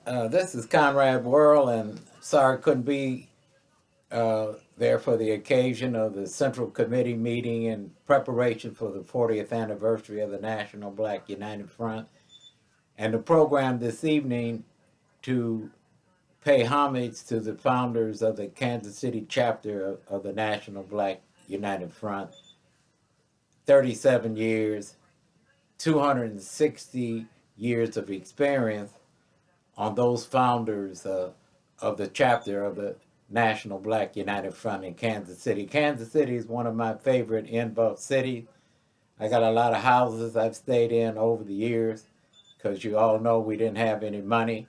This is Conrad Worrill, and sorry couldn't be there for the occasion of the Central Committee meeting in preparation for the 40th anniversary of the National Black United Front, and the program this evening to pay homage to the founders of the Kansas City chapter of the National Black United Front. 37 years, 260 years of experience on those founders of the chapter of the National Black United Front in Kansas City. Kansas City is one of my favorite NBUF cities. I got a lot of houses I've stayed in over the years because you all know we didn't have any money.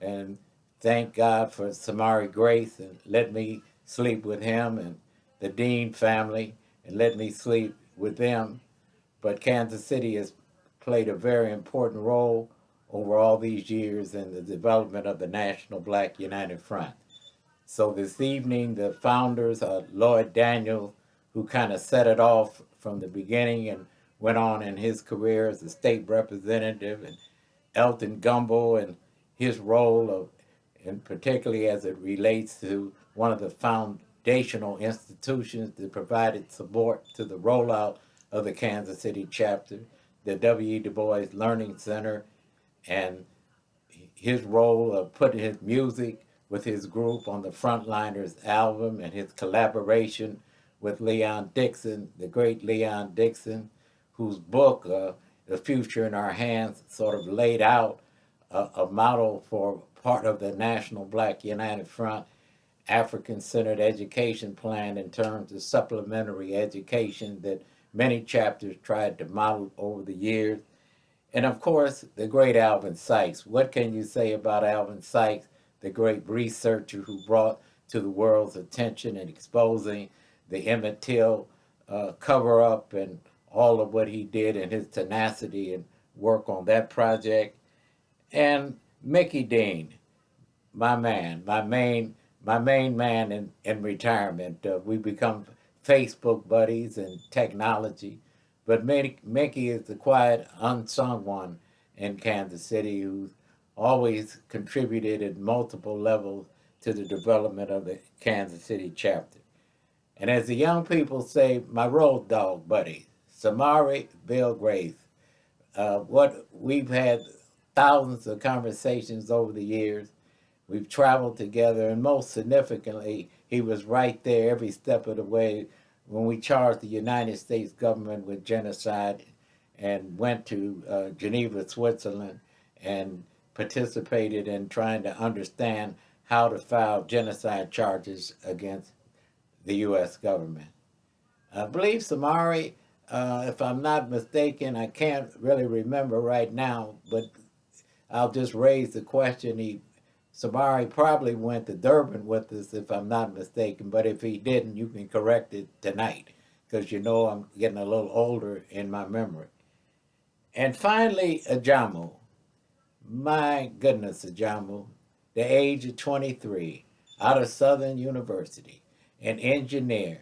And thank God for Samari Grace and let me sleep with him and the Dean family and let me sleep with them. But Kansas City has played a very important role over all these years in the development of the National Black United Front. So this evening, the founders are Lloyd Daniels, who kind of set it off from the beginning and went on in his career as a state representative, and Elton Gumbo and his role of, and particularly as it relates to one of the foundational institutions that provided support to the rollout of the Kansas City chapter, the W. E. Du Bois Learning Center, and his role of putting his music with his group on the Frontliners album and his collaboration with Leon Dixon, the great Leon Dixon, whose book, The Future in Our Hands, sort of laid out a model for part of the National Black United Front African-centered education plan in terms of supplementary education that many chapters tried to model over the years. And of course, the great Alvin Sykes. What can you say about Alvin Sykes, the great researcher who brought to the world's attention and exposing the Emmett Till cover up and all of what he did and his tenacity and work on that project? And Mickey Dean, my man, my main man in retirement. We become Facebook buddies and technology, but Mickey is the quiet, unsung one in Kansas City who's always contributed at multiple levels to the development of the Kansas City chapter. And as the young people say, my road dog buddy, Samari Bill Grace. What we've had thousands of conversations over the years. We've traveled together, and most significantly, he was right there every step of the way when we charged the United States government with genocide and went to Geneva, Switzerland, and participated in trying to understand how to file genocide charges against the U.S. government. I believe Samari, if I'm not mistaken, I can't really remember right now, but I'll just raise the question. Samari probably went to Durban with us, if I'm not mistaken, but if he didn't, you can correct it tonight, because you know I'm getting a little older in my memory. And finally, Ajamu. My goodness, Ajamu, the age of 23, out of Southern University, an engineer,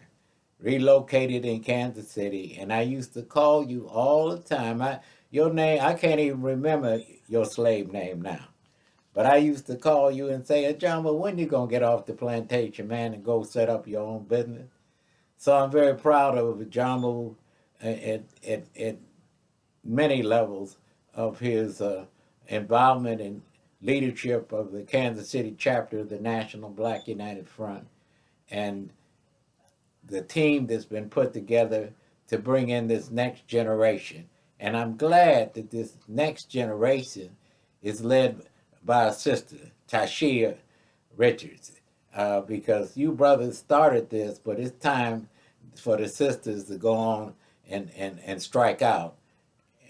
relocated in Kansas City, and I used to call you all the time. Your name, I can't even remember your slave name now. But I used to call you and say, John, well, when you going to get off the plantation, man, and go set up your own business? So I'm very proud of Jamu at many levels of his involvement in leadership of the Kansas City chapter of the National Black United Front and the team that's been put together to bring in this next generation. And I'm glad that this next generation is led by a sister, Tashia Richards, because you brothers started this, but it's time for the sisters to go on and strike out.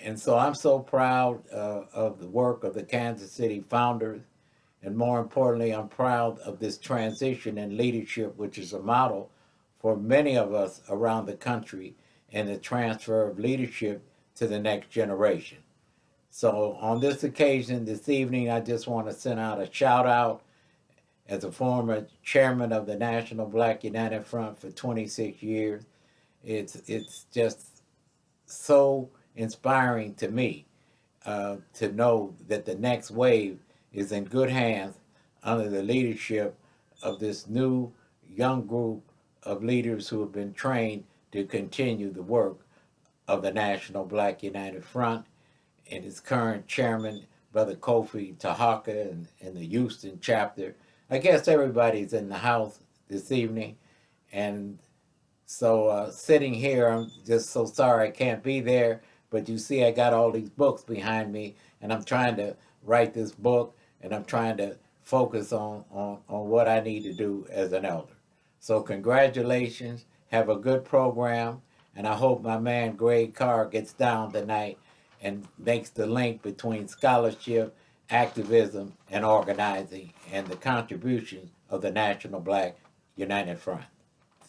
And so I'm so proud of the work of the Kansas City founders. And more importantly, I'm proud of this transition in leadership, which is a model for many of us around the country and the transfer of leadership to the next generation. So on this occasion, this evening, I just want to send out a shout out as a former chairman of the National Black United Front for 26 years. It's just so inspiring to me to know that the next wave is in good hands under the leadership of this new young group of leaders who have been trained to continue the work of the National Black United Front, and its current chairman, Brother Kofi Tahaka, and the Houston chapter. I guess everybody's in the house this evening, and so sitting here, I'm just so sorry I can't be there, but you see I got all these books behind me, and I'm trying to write this book, and I'm trying to focus on what I need to do as an elder. So congratulations, have a good program, and I hope my man Greg Carr gets down tonight and makes the link between scholarship, activism, and organizing, and the contributions of the National Black United Front.